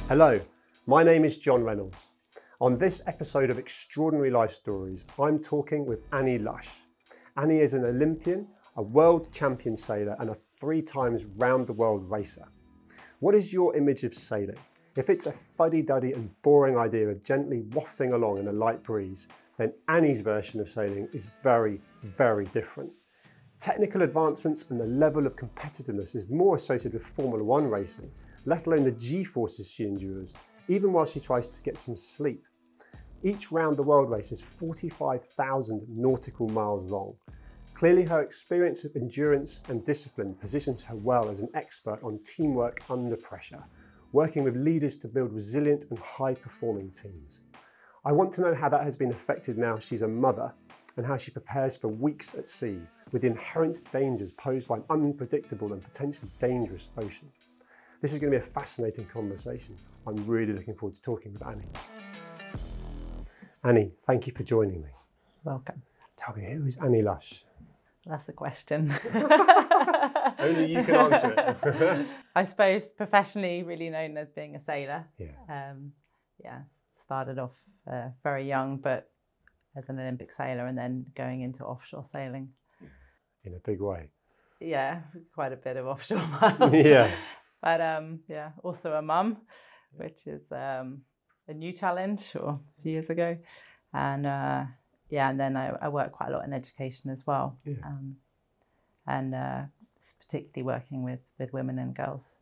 Hello, my name is John Reynolds. On this episode of Extraordinary Life Stories, I'm talking with Annie Lush. Annie is an Olympian, a world champion sailor, and a 3 times round the world racer. What is your image of sailing? If it's a fuddy-duddy and boring idea of gently wafting along in a light breeze, then Annie's version of sailing is very, very different. Technical advancements and the level of competitiveness is more associated with Formula One racing, let alone the G-forces she endures, even while she tries to get some sleep. Each round the world race is 45,000 nautical miles long. Clearly her experience of endurance and discipline positions her well as an expert on teamwork under pressure, working with leaders to build resilient and high-performing teams. I want to know how that has been affected now she's a mother, and how she prepares for weeks at sea with the inherent dangers posed by an unpredictable and potentially dangerous ocean. This is going to be a fascinating conversation. I'm really looking forward to talking with Annie. Annie, thank you for joining me. Welcome. Tell me, who is Annie Lush? That's a question. Only you can answer it. I suppose professionally really known as being a sailor. Yeah. Started off very young, but as an Olympic sailor and then going into offshore sailing. In a big way. Yeah, quite a bit of offshore miles. Yeah. But also a mum, which is a new challenge a few years ago. And and then I work quite a lot in education as well. Yeah. Particularly working with women and girls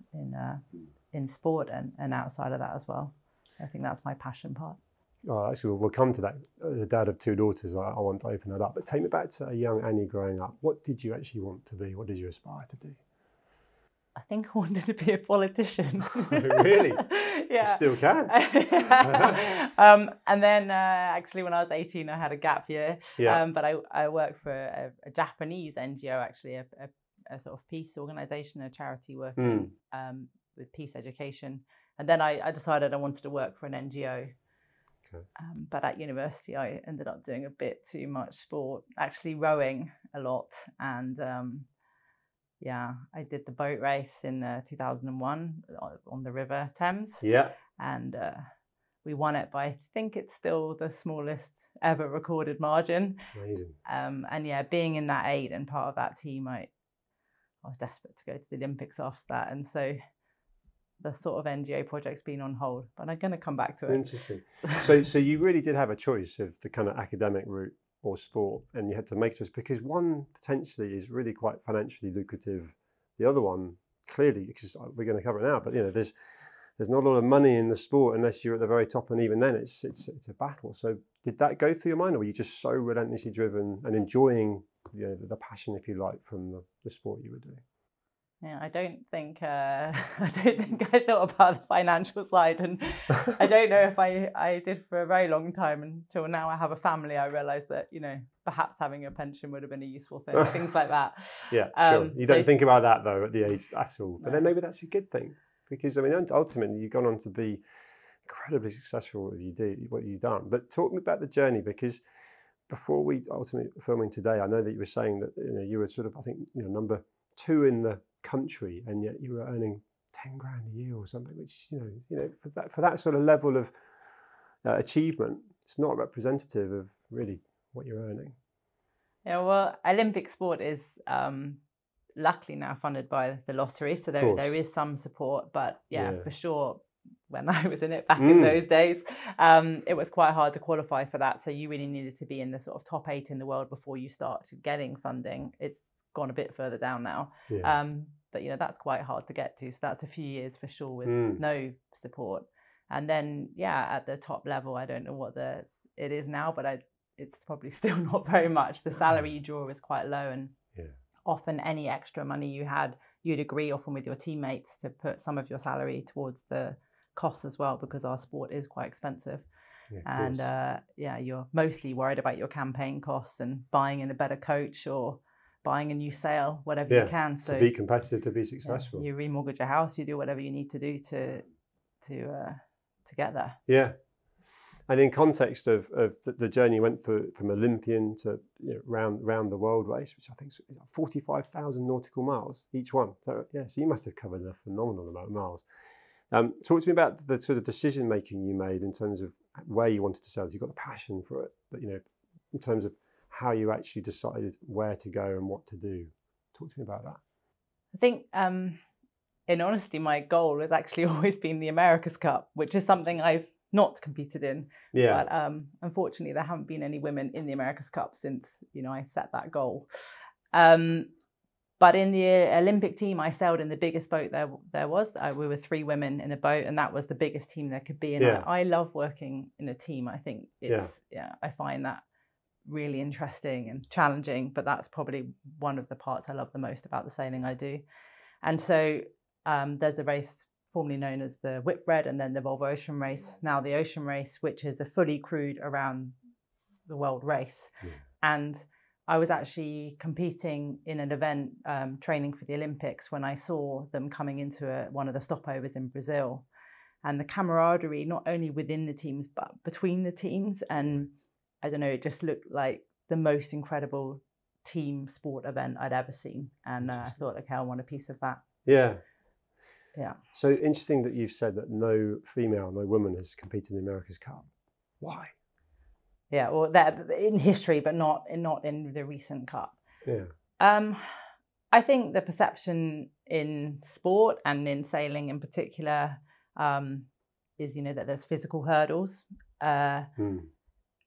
in sport and outside of that as well. So I think that's my passion part. Oh, actually, we'll come to that. As a dad of 2 daughters, I want to open that up. But take me back to a young Annie growing up. What did you actually want to be? What did you aspire to do? I think I wanted to be a politician. Really? Yeah. You still can. And then actually when I was 18, I had a gap year. Yeah. But I worked for a Japanese NGO, actually, a sort of peace organisation, a charity working with peace education. And then I decided I wanted to work for an NGO. Okay. But at university, I ended up doing a bit too much sport, actually rowing a lot. And I did the boat race in 2001 on the River Thames. Yeah. And we won it by, I think it's still the smallest ever recorded margin. Amazing. And being in that 8 and part of that team, I was desperate to go to the Olympics after that. And so the sort of NGO project's been on hold, but I'm going to come back to it. Interesting. So you really did have a choice of the kind of academic route or sport, and you had to make a choice because one potentially is really quite financially lucrative. The other one, clearly, because we're going to cover it now, but there's not a lot of money in the sport unless you're at the very top, and even then it's a battle. So did that go through your mind, or were you just so relentlessly driven and enjoying the passion, if you like, from the sport you were doing? Yeah, I don't think I thought about the financial side, and I don't know if I did for a very long time until now. I have a family. I realised that perhaps having a pension would have been a useful thing, things like that. Yeah, sure. You don't think about that though at the age at all, but then maybe that's a good thing because ultimately you've gone on to be incredibly successful with what you've done. But talk me about the journey, because before we ultimately filming today, I know that you were saying that you were sort of number 2 in the country, and yet you were earning 10 grand a year or something, which for that sort of level of achievement, it's not representative of really what you're earning. Yeah, well, Olympic sport is luckily now funded by the lottery, so there is some support, but for sure when I was in it back in those days, it was quite hard to qualify for that. So you really needed to be in the sort of top 8 in the world before you start getting funding. It's gone a bit further down now. Yeah. But that's quite hard to get to. So that's a few years for sure with no support. And then, at the top level, I don't know what it is now, but it's probably still not very much. The salary you draw is quite low, and often any extra money you had, you'd agree often with your teammates to put some of your salary towards the costs as well, because our sport is quite expensive. And you're mostly worried about your campaign costs and buying in a better coach or buying a new sail, whatever you can. So to be competitive, to be successful. You remortgage your house, you do whatever you need to do to get there. Yeah. And in context of the journey you went through from Olympian to round the world race, which I think is 45,000 nautical miles each one. So so you must have covered a phenomenal amount of miles. Talk to me about the sort of decision making you made in terms of where you wanted to sail. You got the passion for it, but in terms of how you actually decided where to go and what to do. Talk to me about that. I think, in honesty, my goal has actually always been the America's Cup, which is something I've not competed in. Yeah. But unfortunately, there haven't been any women in the America's Cup since I set that goal. But in the Olympic team, I sailed in the biggest boat there was. We were 3 women in a boat, and that was the biggest team there could be. And I love working in a team. I think I find that really interesting and challenging, but that's probably one of the parts I love the most about the sailing I do. And so there's a race formerly known as the Whitbread, and then the Volvo Ocean Race, now the Ocean Race, which is a fully crewed around the world race. And I was actually competing in an event, training for the Olympics, when I saw them coming into one of the stopovers in Brazil. And the camaraderie, not only within the teams, but between the teams. And I don't know, it just looked like the most incredible team sport event I'd ever seen. And I thought, okay, I want a piece of that. Yeah. Yeah. So interesting that you've said that no woman has competed in the America's Cup. Why? Yeah, well, that in history, but not in the recent Cup. Yeah. I think the perception in sport and in sailing in particular is, that there's physical hurdles,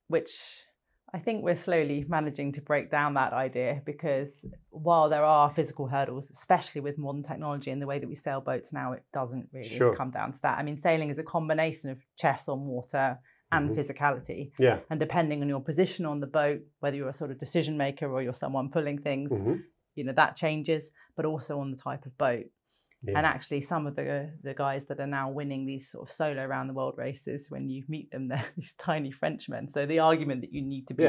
which I think we're slowly managing to break down that idea, because while there are physical hurdles, especially with modern technology and the way that we sail boats now, it doesn't really come down to that. I mean, sailing is a combination of chest on water and physicality. Yeah. And depending on your position on the boat, whether you're a sort of decision maker or you're someone pulling things, that changes, but also on the type of boat. Yeah. And actually some of the guys that are now winning these sort of solo around the world races, when you meet them, they're these tiny Frenchmen. So the argument that you need to be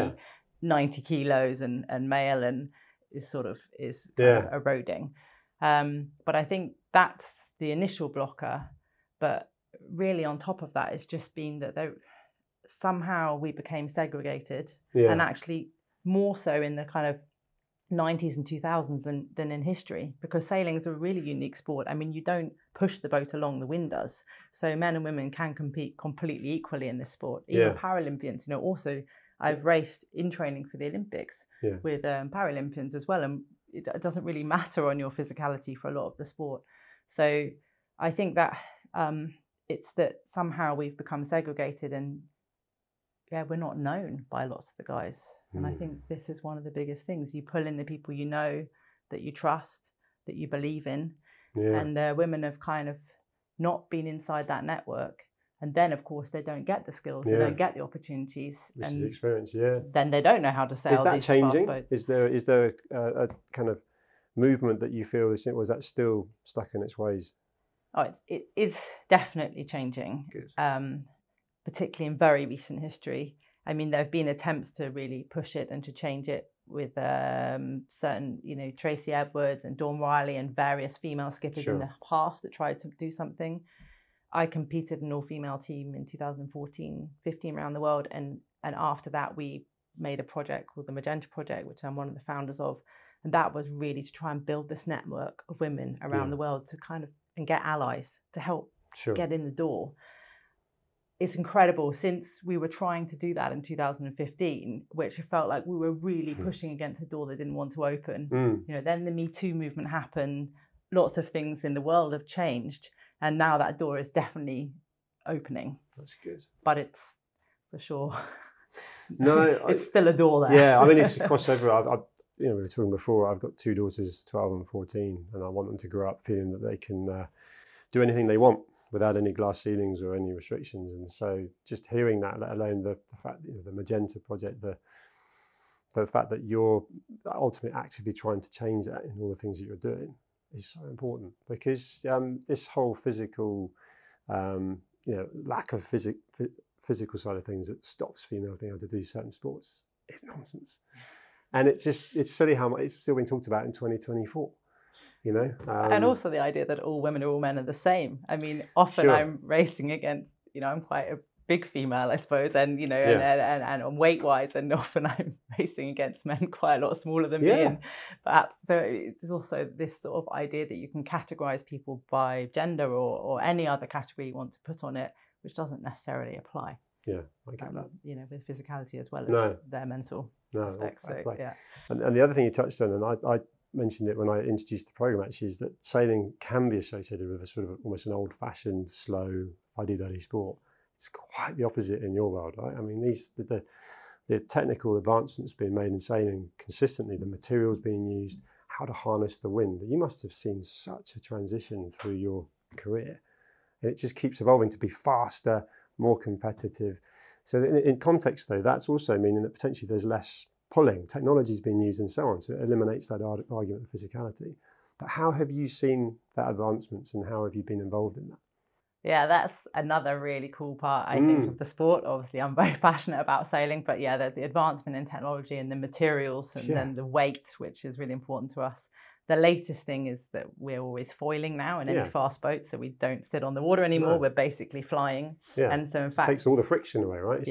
90 kilos and male and is kind of eroding. But I think that's the initial blocker. But really on top of that, it's just been that somehow we became segregated, and actually more so in the kind of 90s and 2000s than in history, because sailing is a really unique sport. I mean, you don't push the boat along, the wind does. So men and women can compete completely equally in this sport. Even Paralympians, also I've raced in training for the Olympics with Paralympians as well. And it doesn't really matter on your physicality for a lot of the sport. So I think that it's that somehow we've become segregated, and we're not known by lots of the guys. And I think this is one of the biggest things. You pull in the people that you trust, that you believe in. Yeah. And women have kind of not been inside that network. And then, of course, they don't get the skills, they don't get the opportunities. This is experience, Then they don't know how to sail these fast boats. Is that changing? Is there a kind of movement that you feel, or is that still stuck in its ways? Oh, it is definitely changing. Good. Particularly in very recent history. I mean, there have been attempts to really push it and to change it with certain, Tracy Edwards and Dawn Riley and various female skippers in the past that tried to do something. I competed in an all-female team in 2014, 15 around the world. And after that, we made a project called the Magenta Project, which I'm one of the founders of. And that was really to try and build this network of women around the world and get allies to help get in the door. It's incredible, since we were trying to do that in 2015, which it felt like we were really pushing against a door that didn't want to open. Then the Me Too movement happened. Lots of things in the world have changed, and now that door is definitely opening. That's good. But it's for sure. No, it's still a door there. Yeah, I mean, it's a crossover. We were talking before. I've got 2 daughters, 12 and 14, and I want them to grow up feeling that they can do anything they want without any glass ceilings or any restrictions. And so just hearing that, let alone the fact that the Magenta Project, the fact that you're ultimately actively trying to change that in all the things that you're doing is so important, because this whole physical, lack of physical side of things that stops females being able to do certain sports is nonsense. And it's silly how much it's still being talked about in 2024. And also the idea that all women or all men are the same. I mean, often I'm racing against, I'm quite a big female, I suppose, and and weight wise, and often I'm racing against men quite a lot smaller than me, and perhaps so it's also this sort of idea that you can categorize people by gender or any other category you want to put on it, which doesn't necessarily apply. Yeah, I get that. With physicality as well as their mental aspects. So, and the other thing you touched on, and I mentioned it when I introduced the program, actually, is that sailing can be associated with a sort of almost an old-fashioned, slow, fuddy-duddy sport. It's quite the opposite in your world, right? I mean, the technical advancements being made in sailing consistently, the materials being used, how to harness the wind. You must have seen such a transition through your career. And it just keeps evolving to be faster, more competitive. So in context, though, that's also meaning that potentially there's less pulling, technology is being used and so on. So it eliminates that argument of physicality. But how have you seen that advancements and how have you been involved in that? Yeah, that's another really cool part, I think, of the sport. Obviously, I'm very passionate about sailing, but yeah, the advancement in technology and the materials and then the weight, which is really important to us. The latest thing is that we're always foiling now in any fast boat, so we don't sit on the water anymore. We're basically flying. Yeah. And so in fact, it takes all the friction away, right?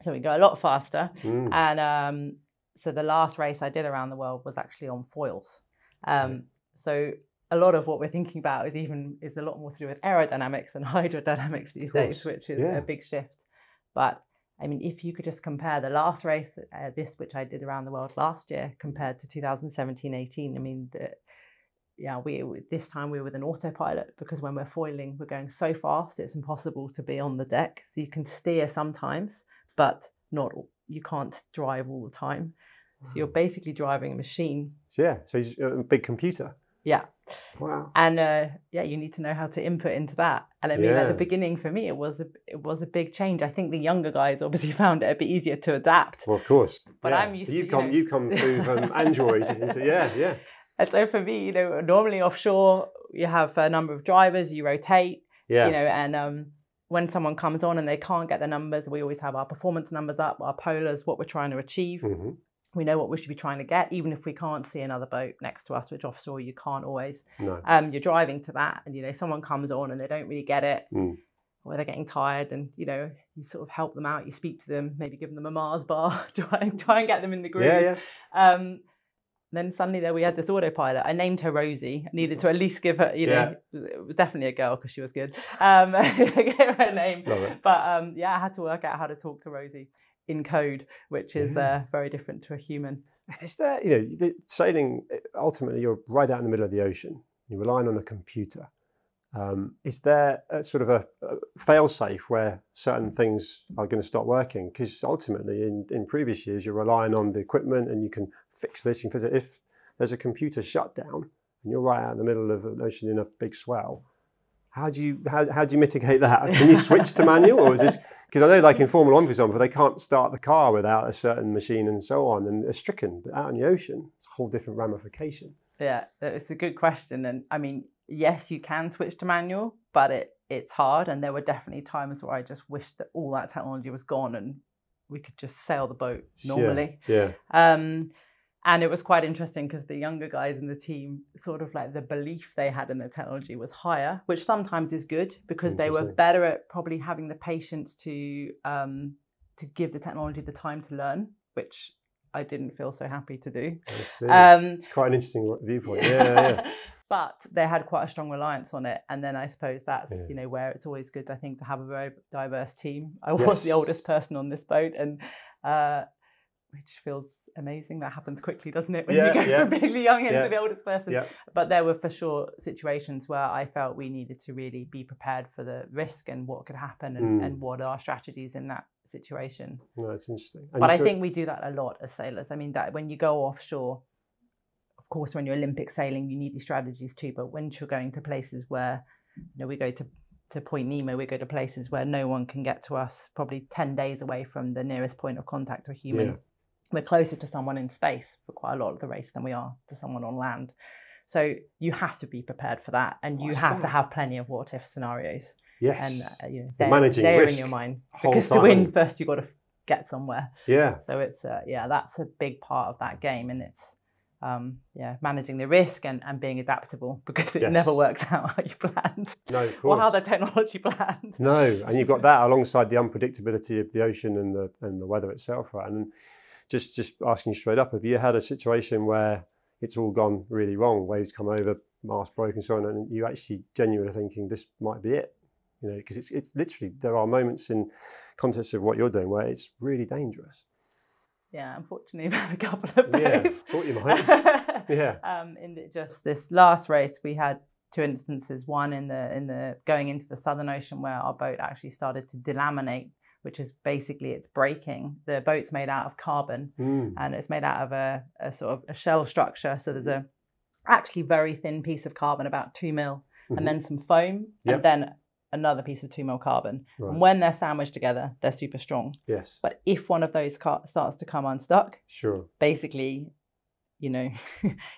So we go a lot faster. And so the last race I did around the world was actually on foils. So a lot of what we're thinking about is a lot more to do with aerodynamics and hydrodynamics these days, which is a big shift. But I mean, if you could just compare the last race, which I did around the world last year, compared to 2017-18, I mean, this time we were with an autopilot, because when we're foiling, we're going so fast, it's impossible to be on the deck. So you can steer sometimes, but you can't drive all the time. So you're basically driving a machine. So it's a big computer. Yeah. Wow. And you need to know how to input into that. And I mean, at the beginning for me, it was a big change. I think the younger guys obviously found it a bit easier to adapt. Well, of course. But I'm used to you come through Android into And so for me, normally offshore you have a number of drivers, you rotate. And when someone comes on and they can't get the numbers, we always have our performance numbers up, our polars, what we're trying to achieve. Mm-hmm. We know what we should be trying to get, even if we can't see another boat next to us, which offshore you can't always. No. You're driving to that, and someone comes on and they don't really get it, or they're getting tired, and you sort of help them out. You speak to them, maybe give them a Mars bar, try and get them in the groove. Then suddenly there we had this autopilot. I named her Rosie. I needed to at least give her, it was definitely a girl because she was good. I gave her a name, but I had to work out how to talk to Rosie in code, which is very different to a human. Is there, sailing, ultimately you're right out in the middle of the ocean. You're relying on a computer. Is there a sort of a fail-safe where certain things are going to stop working? Because ultimately in previous years, you're relying on the equipment and you can fix this. Because if there's a computer shutdown and you're right out in the middle of the ocean in a big swell, how do you mitigate that? Can you switch to manual, or is this, because I know like in Formula 1, for example, they can't start the car without a certain machine and so on, and they're stricken. But out in the ocean, it's a whole different ramification. Yeah, it's a good question. And I mean, yes, you can switch to manual, but it's hard. And there were definitely times where I just wished that all that technology was gone and we could just sail the boat normally. Yeah. And it was quite interesting because the younger guys in the team, sort of like the belief they had in the technology was higher, which sometimes is good because they were better at probably having the patience to give the technology the time to learn, which I didn't feel so happy to do. I see. It's quite an interesting viewpoint. Yeah. But they had quite a strong reliance on it. And then I suppose that's, where it's always good, I think, to have a very diverse team. I was the oldest person on this boat, and which feels amazing. That happens quickly, doesn't it? When you go from really young into the oldest person. Yeah. But there were for sure situations where I felt we needed to really be prepared for the risk and what could happen and what are our strategies in that situation. No, it's interesting. But I think we do that a lot as sailors. I mean, that when you go offshore, of course, when you're Olympic sailing, you need these strategies too. But when you're going to places where, we go to Point Nemo, we go to places where no one can get to us, probably 10 days away from the nearest point of contact to a human. Yeah. We're closer to someone in space for quite a lot of the race than we are to someone on land. So you have to be prepared for that. And you have to have plenty of what-if scenarios. Yes. And managing they're risk in your mind. Because to win first, you've got to get somewhere. Yeah. So it's, that's a big part of that game. And it's, managing the risk and being adaptable, because it Yes. never works out how you planned. No, of course. Or how the technology planned. No, and you've got that alongside the unpredictability of the ocean and the weather itself, right? And just asking straight up, have you had a situation where it's all gone really wrong? Waves come over, mast broken, so on, and you actually genuinely thinking this might be it, you know? Because it's literally, there are moments in context of what you're doing where it's really dangerous. Yeah, unfortunately, I've had a couple of those. Yeah, thought you might. Yeah. Just this last race, we had two instances. One in the going into the Southern Ocean, where our boat actually started to delaminate, which is basically it's breaking. The boat's made out of carbon, and it's made out of a sort of a shell structure. So there's a actually very thin piece of carbon, about 2 mil, and then some foam, and then another piece of 2 mil carbon. Right. And when they're sandwiched together, they're super strong. Yes. But if one of those starts to come unstuck, sure, basically, you know,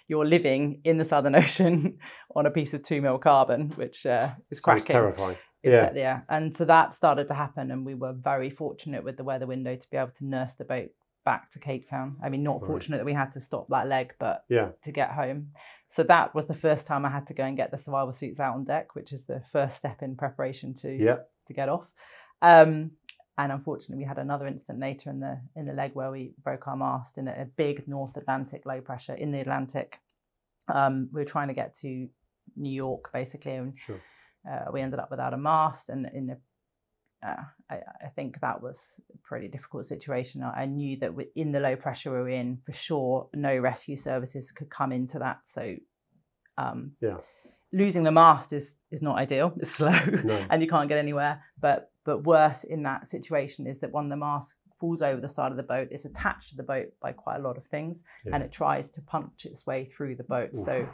you're living in the Southern Ocean on a piece of 2 mil carbon, which is cracking. It's terrifying. Yeah. And so that started to happen, and we were very fortunate with the weather window to be able to nurse the boat back to Cape Town. I mean, not fortunate that we had to stop that leg, but to get home. So that was the first time I had to go and get the survival suits out on deck, which is the first step in preparation to get off. And unfortunately, we had another incident later in the leg where we broke our mast in a big North Atlantic low pressure in the Atlantic. We were trying to get to New York, basically, and we ended up without a mast. And I think that was a pretty difficult situation. I knew that in the low pressure we were in, for sure, no rescue services could come into that. So losing the mast is not ideal. It's slow and you can't get anywhere. But worse in that situation is that when the mast falls over the side of the boat, it's attached to the boat by quite a lot of things, and it tries to punch its way through the boat. Oof. So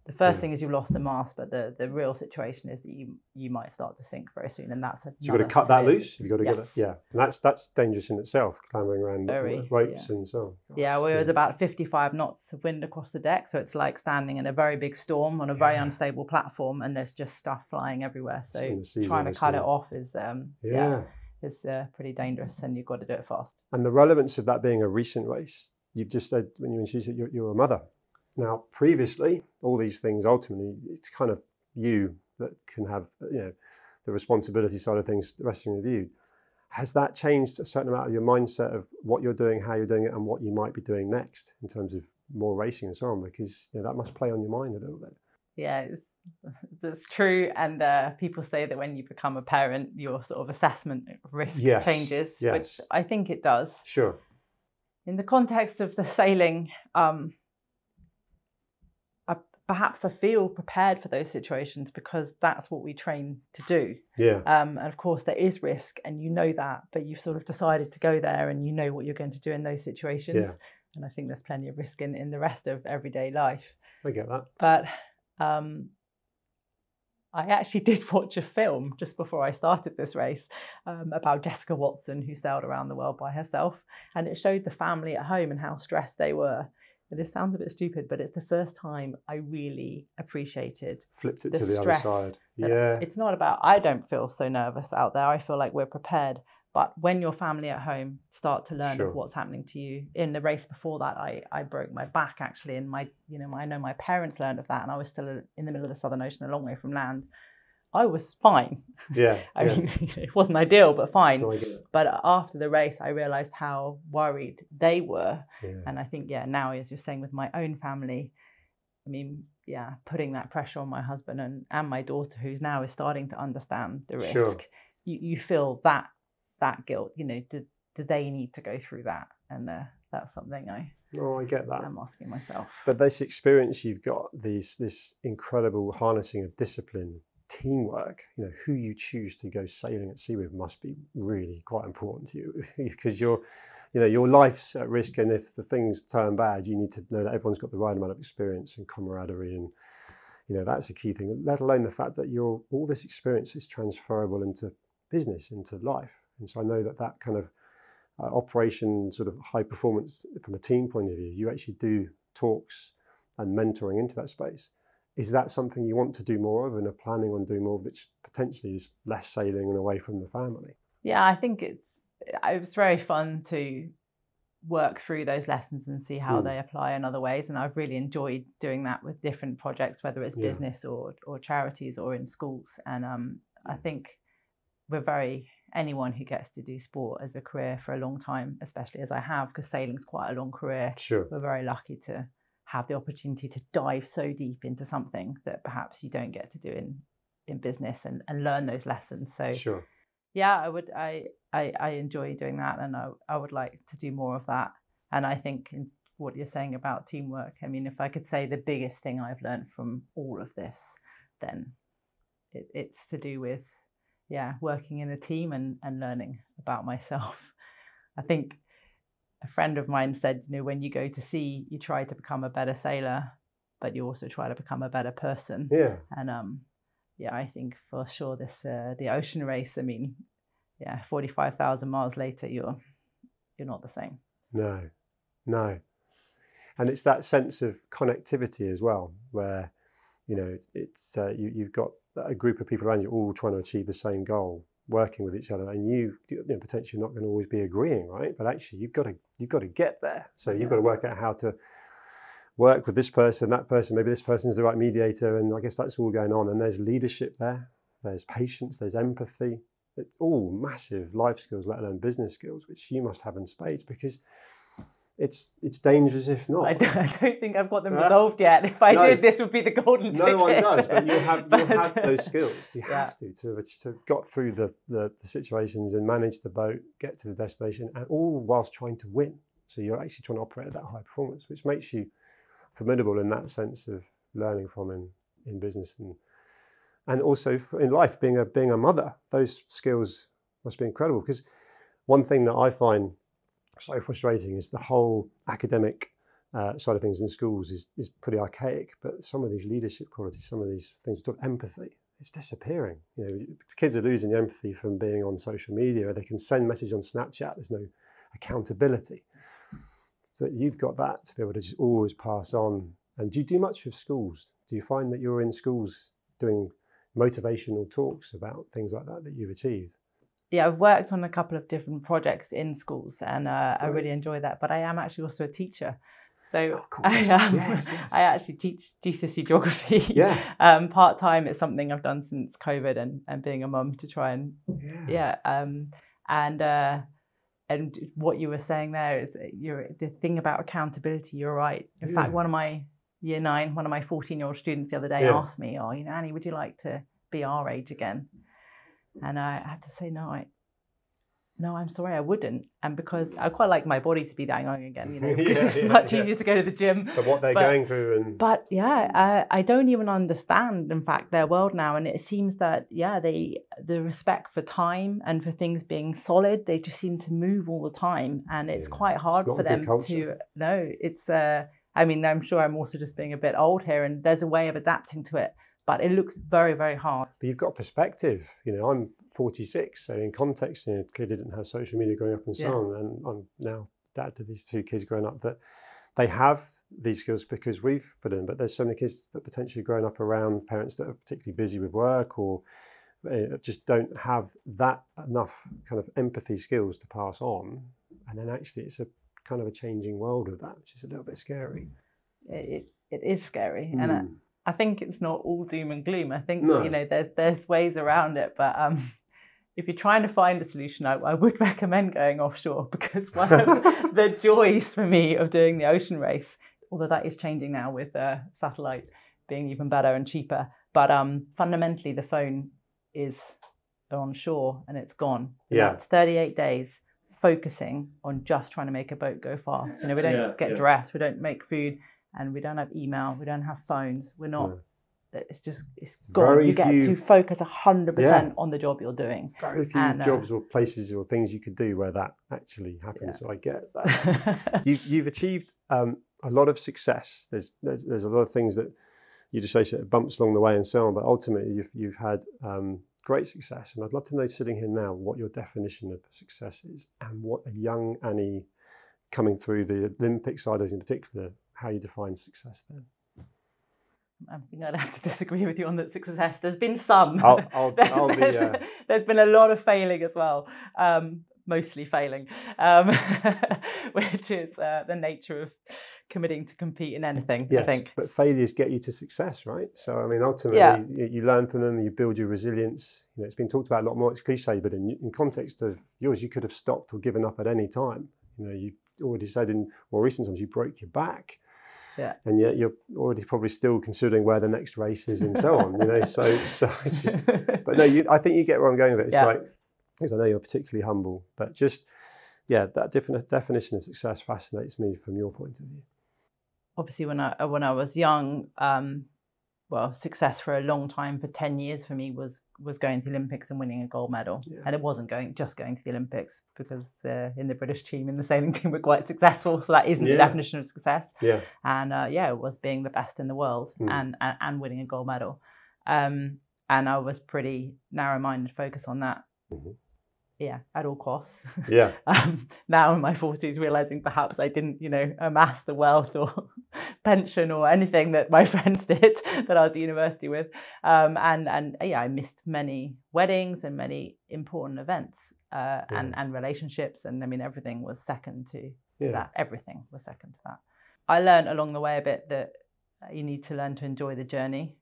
the first thing is you've lost the mast, but the real situation is that you might start to sink very soon, and that's you've got to cut that loose. You've got to get it, and that's dangerous in itself, clambering around ropes and so on. Gosh, we were at about 55 knots of wind across the deck, so it's like standing in a very big storm on a very unstable platform, and there's just stuff flying everywhere. So trying to cut it off is pretty dangerous, and you've got to do it fast. And the relevance of that being a recent race, you've just said when you introduced it, you're a mother. Now, previously, all these things, ultimately, it's kind of you that can have, the responsibility side of things resting with you. Has that changed a certain amount of your mindset of what you're doing, how you're doing it, and what you might be doing next in terms of more racing and so on? Because that must play on your mind a little bit. Yeah, it's true. And people say that when you become a parent, your sort of assessment of risk changes, which I think it does. Sure. In the context of the sailing, perhaps I feel prepared for those situations because that's what we train to do. Yeah. And of course there is risk, and you know that, but you've sort of decided to go there, and you know what you're going to do in those situations. Yeah. And I think there's plenty of risk in the rest of everyday life. I get that. But I actually did watch a film just before I started this race about Jessica Watson, who sailed around the world by herself, and it showed the family at home and how stressed they were. This sounds a bit stupid, but it's the first time I really appreciated flipped it to the other side. Yeah. It's not about, I don't feel so nervous out there. I feel like we're prepared. But when your family at home start to learn of what's happening to you, in the race before that, I broke my back actually. And I know my parents learned of that, and I was still in the middle of the Southern Ocean, a long way from land. I was fine. Yeah. I mean, it wasn't ideal, but fine. No, but after the race, I realized how worried they were. Yeah. And I think, now, as you're saying, with my own family, I mean, putting that pressure on my husband and my daughter, who's now is starting to understand the risk. Sure. You feel that guilt, do they need to go through that? And that's something I get that. I'm asking myself. But this experience you've got, this incredible harnessing of discipline, teamwork, who you choose to go sailing at sea with must be really quite important to you, because your life's at risk, and if the things turn bad, you need to know that everyone's got the right amount of experience and camaraderie, and that's a key thing, let alone the fact that all this experience is transferable into business, into life. And so I know that kind of operation, sort of high performance from a team point of view, you actually do talks and mentoring into that space. Is that something you want to do more of and are planning on doing more of, which potentially is less sailing and away from the family? Yeah, I think it was very fun to work through those lessons and see how they apply in other ways. And I've really enjoyed doing that with different projects, whether it's business or charities or in schools. And I think anyone who gets to do sport as a career for a long time, especially as I have, because sailing's quite a long career, we're very lucky to have the opportunity to dive so deep into something that perhaps you don't get to do in business and learn those lessons. So yeah, I enjoy doing that, and I would like to do more of that. And I think in what you're saying about teamwork, I mean, if I could say the biggest thing I've learned from all of this, then it's to do with working in a team and learning about myself. I think a friend of mine said, when you go to sea, you try to become a better sailor, but you also try to become a better person. And I think for sure the ocean race, I mean, 45,000 miles later, you're not the same. No. And it's that sense of connectivity as well, where, it's you've got a group of people around you all trying to achieve the same goal, working with each other, and you potentially not going to always be agreeing, right? But actually, you've got to get there. So you've got to work out how to work with this person, that person. Maybe this person is the right mediator, and I guess that's all going on. And there's leadership there. There's patience. There's empathy. It's all massive life skills, let alone business skills, which you must have in spades, because it's dangerous if not. I don't think I've got them resolved yet. If I did, this would be the golden ticket. No one does, but you'll have those skills. You have to have got through the situations and manage the boat, get to the destination, and all whilst trying to win. So you're actually trying to operate at that high performance, which makes you formidable in that sense of learning from in business and also in life. Being a mother, those skills must be incredible, because one thing that I find so frustrating is the whole academic side of things in schools is pretty archaic, but some of these leadership qualities, some of these things, empathy, it's disappearing. Kids are losing the empathy from being on social media. They can send messages on Snapchat. There's no accountability. But you've got that to be able to just always pass on. And do you do much with schools? Do you find that you're in schools doing motivational talks about things like that you've achieved? Yeah, I've worked on a couple of different projects in schools, and I really enjoy that. But I am actually also a teacher. So I actually teach GCSE geography part-time. It's something I've done since COVID and being a mum to try and and what you were saying there is the thing about accountability. You're right. In fact, one of my year 9, one of my 14-year-old students the other day asked me, Annie, would you like to be our age again? And I had to say, no, I'm sorry, I wouldn't. And because I quite like my body to be that young again, because it's much easier to go to the gym. But what they're going through. But I don't even understand, in fact, their world now. And it seems that, the respect for time and for things being solid, they just seem to move all the time. And it's quite hard for them to, it's, I mean, I'm sure I'm also just being a bit old here, and there's a way of adapting to it. But it looks very, very hard. But you've got perspective. I'm 46, so in context, clearly didn't have social media growing up and so on. And I'm now dad to these 2 kids growing up that they have these skills because we've put in. But there's so many kids that potentially growing up around parents that are particularly busy with work or just don't have that enough kind of empathy skills to pass on. And then actually it's a kind of a changing world of that, which is a little bit scary. It is scary. And I think it's not all doom and gloom. I think there's ways around it, but if you're trying to find a solution, I would recommend going offshore, because one of the joys for me of doing the ocean race, although that is changing now with satellite being even better and cheaper, but fundamentally the phone is on shore and it's gone. That's 38 days focusing on just trying to make a boat go fast. We don't get dressed, we don't make food. And we don't have email, we don't have phones. We're not, it's gone. You get to focus 100% on the job you're doing. Very few jobs or places or things you could do where that actually happens. So I get that. You've achieved a lot of success. There's a lot of things that you'd associate bumps along the way and so on, but ultimately you've had great success. And I'd love to know, sitting here now, what your definition of success is, and what a young Annie coming through the Olympic side in particular, how you define success then. I think I'd have to disagree with you on that success. There's been some. There's been a lot of failing as well. mostly failing, which is the nature of committing to compete in anything, yes, I think. But failures get you to success, right? So, I mean, ultimately, you learn from them, you build your resilience. You know, it's been talked about a lot more, it's cliche, but in context of yours, you could have stopped or given up at any time. You know, you already said in more recent times you broke your back. Yeah. And yet you're already probably still considering where the next race is and so on, you know. So it's just, but no, I think you get where I'm going with it. It's like, because I know you're particularly humble, but just, yeah, that different definition of success fascinates me from your point of view. Obviously, when I was young, well, success for a long time, for 10 years for me, was going to the Olympics and winning a gold medal. Yeah. And it wasn't just going to the Olympics, because in the British team, in the sailing team, we're quite successful. So that isn't the definition of success. Yeah. And it was being the best in the world and winning a gold medal. And I was pretty narrow-minded, focused on that. Mm-hmm. Yeah, at all costs. Yeah. Now in my 40s, realizing perhaps I didn't, amass the wealth or pension or anything that my friends did that I was at university with. I missed many weddings and many important events and relationships. And I mean, everything was second to that. Everything was second to that. I learned along the way a bit that you need to learn to enjoy the journey.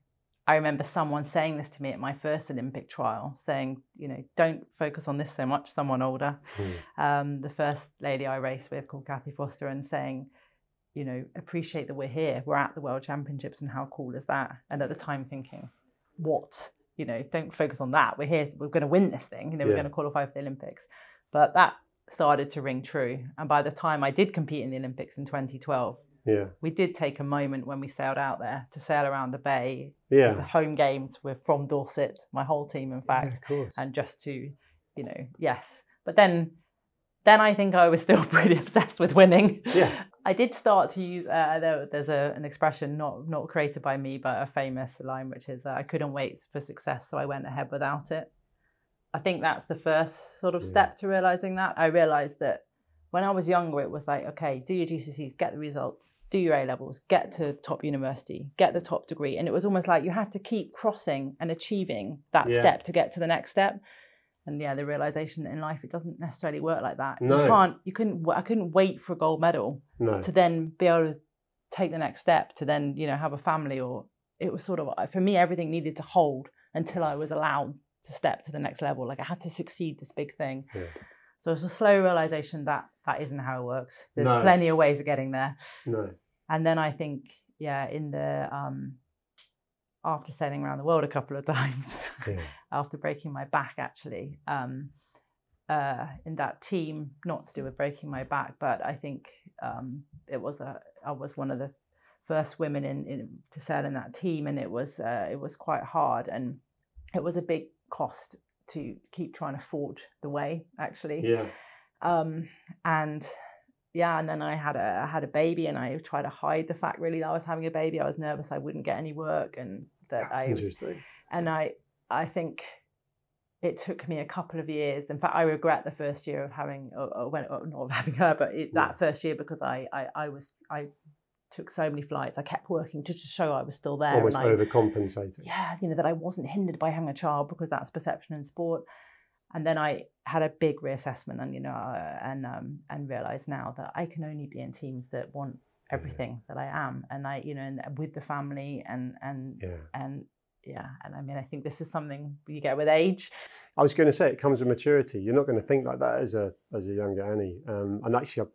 I remember someone saying this to me at my first Olympic trial, saying, don't focus on this so much, someone older. The first lady I raced with, called Kathy Foster, and saying, appreciate that we're here. We're at the World Championships, and how cool is that? And at the time thinking, what? Don't focus on that. We're here. We're going to win this thing. We're going to qualify for the Olympics. But that started to ring true. And by the time I did compete in the Olympics in 2012, we did take a moment when we sailed out there to sail around the bay. It's a home games. We're from Dorset, my whole team, in fact. Of course. And just to, yes. But then I think I was still pretty obsessed with winning. Yeah. I did start to use, there's an expression not created by me, but a famous line, which is, I couldn't wait for success, so I went ahead without it. I think that's the first sort of step to realising that. I realised that when I was younger, it was like, okay, do your GCSEs, get the results, do your A-levels, get to top university, get the top degree. And it was almost like you had to keep crossing and achieving that step to get to the next step. And the realization that in life, it doesn't necessarily work like that. No. I couldn't wait for a gold medal to then be able to take the next step, to then, have a family. Or it was sort of, for me, everything needed to hold until I was allowed to step to the next level. Like I had to succeed this big thing. Yeah. So it's a slow realization that isn't how it works. There's plenty of ways of getting there. No. And then I think, in the after sailing around the world a couple of times, after breaking my back, actually, in that team, not to do with breaking my back, but I think I was one of the first women to sail in that team, and it was quite hard, and it was a big cost to keep trying to forge the way, actually. Yeah. And then I had a baby, and I tried to hide the fact really that I was having a baby. I was nervous I wouldn't get any work, and that's interesting. And I think it took me a couple of years. In fact, I regret the first year of having, not of having her, but that first year, because I took so many flights. I kept working just to show I was still there. Almost overcompensating. Yeah, that I wasn't hindered by having a child, because that's perception in sport. And then I had a big reassessment, and realised now that I can only be in teams that want everything that I am, and and with the family, and I mean, I think this is something you get with age. I was going to say, it comes with maturity. You're not going to think like that as a younger Annie. And actually,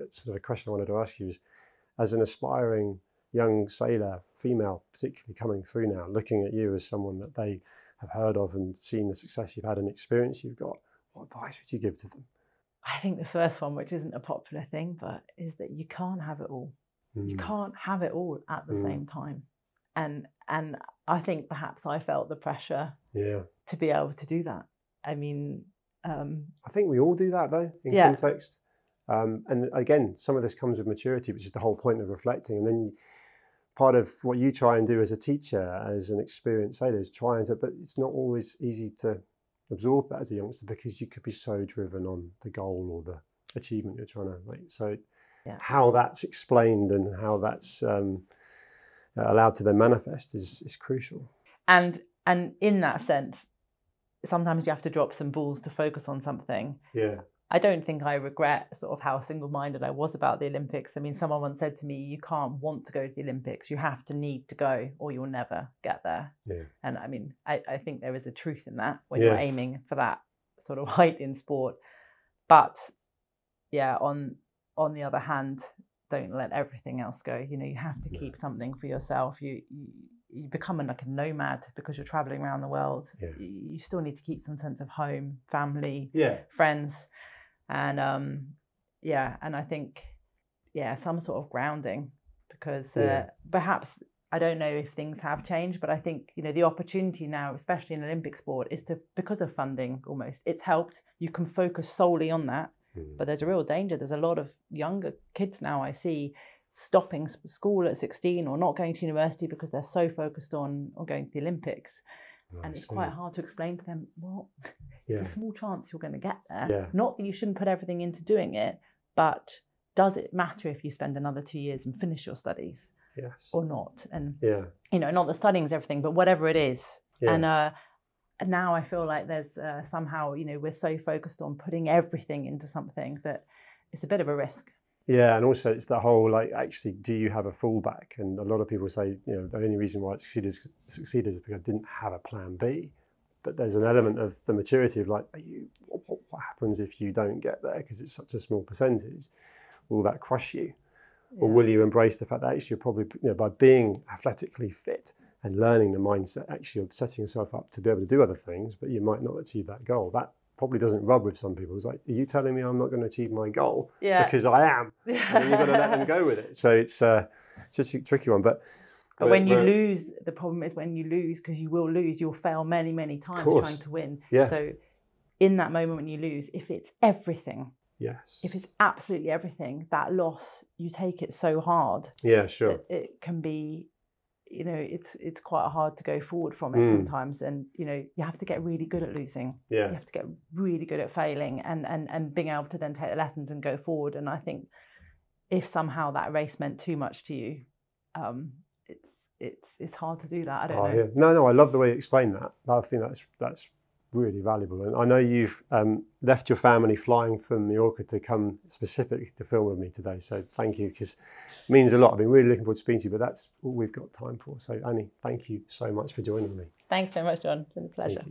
sort of a question I wanted to ask you is, as an aspiring young sailor, female particularly, coming through now, looking at you as someone that they have heard of and seen the success you've had and experience you've got, what advice would you give to them? I think the first one, which isn't a popular thing, but is that you can't have it all. You can't have it all at the same time. And I think perhaps I felt the pressure to be able to do that. I mean, I think we all do that though, in context. And again, some of this comes with maturity, which is the whole point of reflecting. And then part of what you try and do as a teacher, as an experienced sailor, is but it's not always easy to absorb that as a youngster, because you could be so driven on the goal or the achievement you're trying to make. So how that's explained and how that's allowed to then manifest is crucial. And in that sense, sometimes you have to drop some balls to focus on something. Yeah. I don't think I regret sort of how single-minded I was about the Olympics. I mean, someone once said to me, you can't want to go to the Olympics, you have to need to go or you'll never get there. Yeah. And I mean, I think there is a truth in that when you're aiming for that sort of height in sport. But yeah, on the other hand, don't let everything else go. You know, you have to keep something for yourself. You become like a nomad because you're traveling around the world. Yeah. You still need to keep some sense of home, family, friends. And and I think, some sort of grounding, because perhaps, I don't know if things have changed, but I think, you know, the opportunity now, especially in Olympic sport, is to, because of funding almost, it's helped. You can focus solely on that, but there's a real danger. There's a lot of younger kids now I see stopping school at 16 or not going to university because they're so focused on going to the Olympics. And it's quite hard to explain to them, well, it's a small chance you're going to get there. Yeah. Not that you shouldn't put everything into doing it, but does it matter if you spend another 2 years and finish your studies or not? And, you know, not that studying is everything, but whatever it is. And now I feel like there's somehow, you know, we're so focused on putting everything into something that it's a bit of a risk. Yeah, and also it's the whole, like, actually, do you have a fallback? And a lot of people say, you know, the only reason why it succeeded is because I didn't have a plan B. But there's an element of the maturity of, like, what happens if you don't get there because it's such a small percentage? Will that crush you? Or will you embrace the fact that actually you're probably, you know, by being athletically fit and learning the mindset, actually you're setting yourself up to be able to do other things, but you might not achieve that goal. That probably doesn't rub with some people. It's like, are you telling me I'm not going to achieve my goal? Because I am. And then you've got to let them go with it. So it's such a tricky one. But when you lose, the problem is when you lose, because you will lose, you'll fail many, many times trying to win. Yeah. So in that moment when you lose, if it's everything, if it's absolutely everything, that loss, you take it so hard. Yeah, sure. It can be, you know, it's quite hard to go forward from it sometimes. And, you know, you have to get really good at losing. Yeah. You have to get really good at failing and being able to then take the lessons and go forward. And I think if somehow that race meant too much to you, it's hard to do that. I don't know. Yeah. No, I love the way you explain that. I think that's really valuable. And I know you've left your family flying from Mallorca to come specifically to film with me today. So thank you, because it means a lot. I've been really looking forward to speaking to you, but that's all we've got time for. So Annie, thank you so much for joining me. Thanks very much, John. It's been a pleasure.